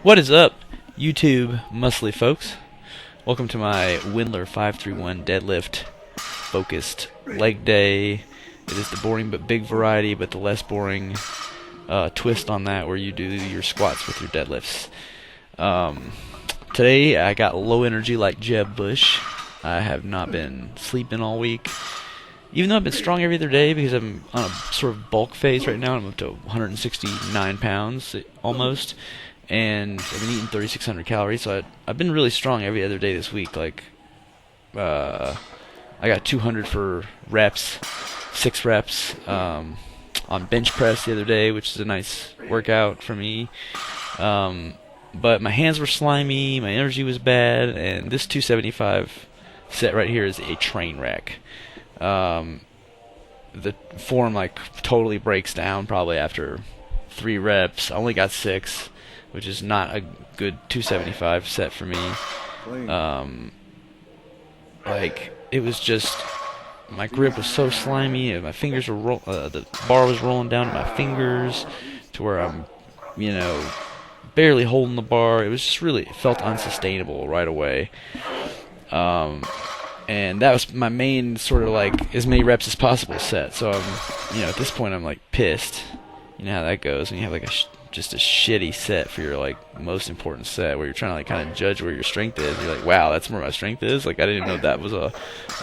What is up, YouTube muscly folks? Welcome to my Windler 531 deadlift focused leg day. It is the boring but big variety, but the less boring twist on that, where you do your squats with your deadlifts. Today I got low energy like Jeb Bush. I have not been sleeping all week. Even though I've been strong every other day because I'm on a sort of bulk phase right now. I'm up to 169 pounds almost. And I've been eating 3,600 calories, so I've been really strong every other day this week. Like, I got 200 for reps, 6 reps on bench press the other day, which is a nice workout for me. But my hands were slimy, my energy was bad, and this 275 set right here is a train wreck. The form totally breaks down probably after 3 reps. I only got 6. Which is not a good 275 set for me. It was just, my grip was so slimy, and my fingers were the bar was rolling down to my fingers, to where I'm, barely holding the bar. It was just really, it felt unsustainable right away. And that was my main sort of as many reps as possible set. So I'm, at this point I'm pissed. You know how that goes when you have just a shitty set for your most important set, where you're trying to kind of judge where your strength is. You're like, wow, that's where my strength is. I didn't know that was a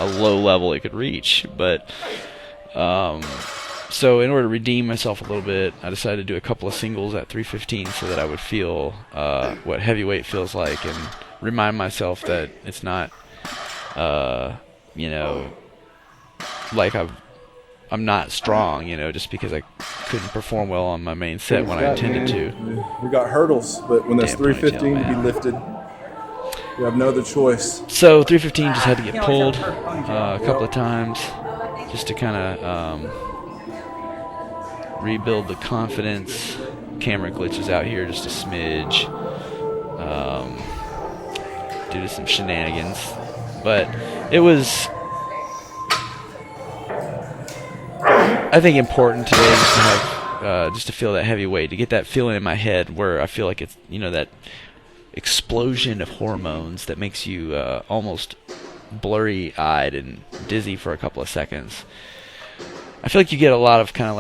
low level it could reach. But so in order to redeem myself a little bit, I decided to do a couple of singles at 315 so that I would feel what heavyweight feels like, and remind myself that it's not I'm not strong, just because I couldn't perform well on my main set when I intended to. We got hurdles, but when there's 315 to be lifted, you have no other choice. So 315 just had to get pulled a couple of times, just to kind of rebuild the confidence. Camera glitches out here just a smidge, due to some shenanigans, but it was, I think, important today just to have, just to feel that heavy weight, to get that feeling in my head where I feel like it's, that explosion of hormones that makes you almost blurry-eyed and dizzy for a couple of seconds. I feel like you get a lot of kind of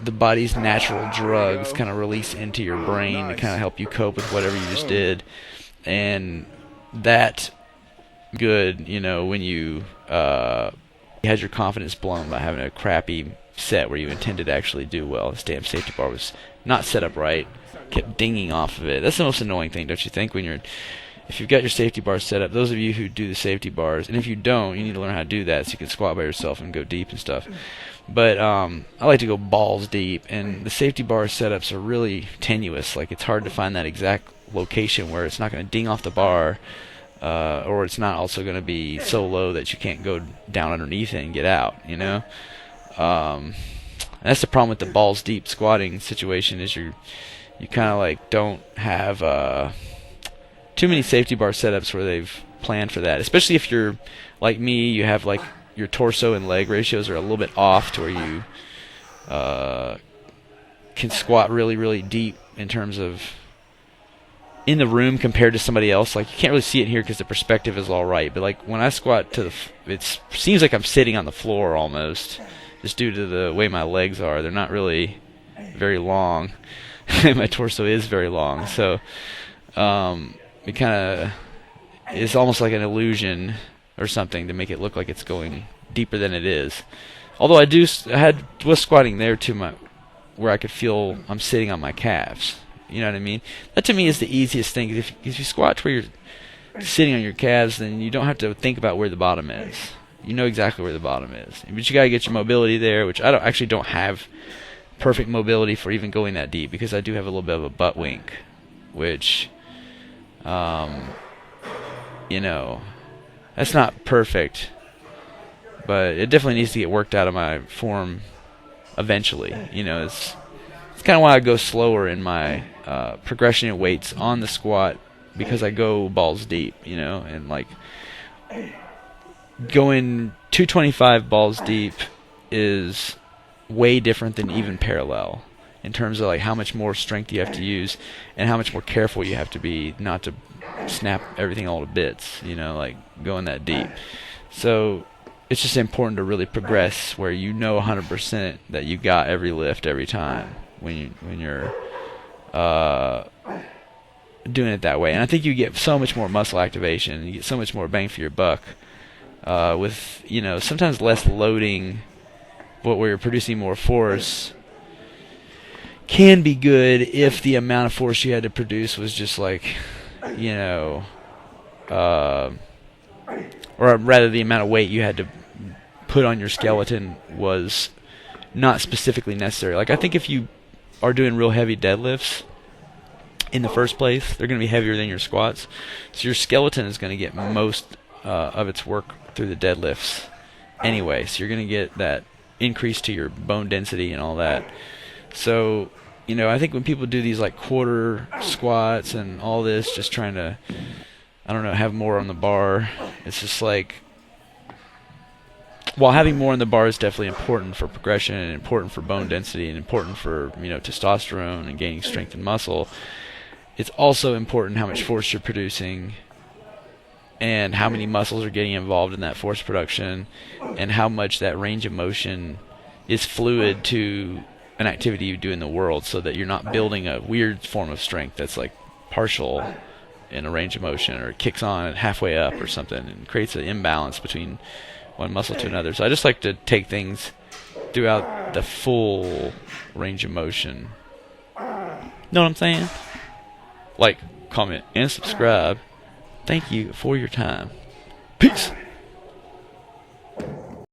the body's natural drugs kind of release into your brain to kind of help you cope with whatever you just did, and that good, when you had your confidence blown by having a crappy set where you intended to actually do well. This damn safety bar was not set up right, kept dinging off of it. That's the most annoying thing, don't you think, if you've got your safety bar set up? Those of you who do the safety bars, and if you don't, you need to learn how to do that so you can squat by yourself and go deep and stuff. But I like to go balls deep, and the safety bar setups are really tenuous. It's hard to find that exact location where it's not going to ding off the bar, or it's not also going to be so low that you can't go down underneath it and get out, and that's the problem with the balls deep squatting situation, is you kind of don't have too many safety bar setups where they've planned for that. Especially if you're like me, you have your torso and leg ratios are a little bit off, to where you can squat really, really deep in terms of in the room compared to somebody else. You can't really see it here because the perspective is all right, but when I squat to it seems like I'm sitting on the floor almost, just due to the way my legs are. They're not really very long. My torso is very long, so it kind of is almost like an illusion or something to make it look like it's going deeper than it is. Although was squatting there where I could feel I'm sitting on my calves. You know what I mean? That to me is the easiest thing. If you squat to where you're sitting on your calves, then you don't have to think about where the bottom is. You know exactly where the bottom is. But you gotta get your mobility there, which I don't have perfect mobility for even going that deep, because I do have a little bit of a butt wink, which, that's not perfect, but it definitely needs to get worked out of my form eventually. It's kind of why I go slower in my progression in weights on the squat, because I go balls deep, and going 225 balls deep is way different than even parallel. in terms of like how much more strength you have to use and how much more careful you have to be not to snap everything all to bits, like going that deep. So it's just important to really progress where 100% that you got every lift every time when you're doing it that way. And I think you get so much more muscle activation, you get so much more bang for your buck with sometimes less loading, but where you're producing more force can be good if the amount of force you had to produce was just like or rather the amount of weight you had to put on your skeleton was not specifically necessary. Like I think if you are doing real heavy deadlifts in the first place, they're going to be heavier than your squats, so your skeleton is going to get most of its work through the deadlifts anyway, so you're going to get that increase to your bone density and all that. So I think when people do these like quarter squats and all this, just trying to have more on the bar, it's just like, while having more on the bar is definitely important for progression and important for bone density and important for testosterone and gaining strength and muscle, it's also important how much force you're producing and how many muscles are getting involved in that force production and how much that range of motion is fluid to an activity you do in the world, so that you're not building a weird form of strength that's like partial in a range of motion or kicks on at halfway up or something and creates an imbalance between one muscle to another. So I just like to take things throughout the full range of motion. Know what I'm saying? Like, comment, and subscribe. Thank you for your time. Peace.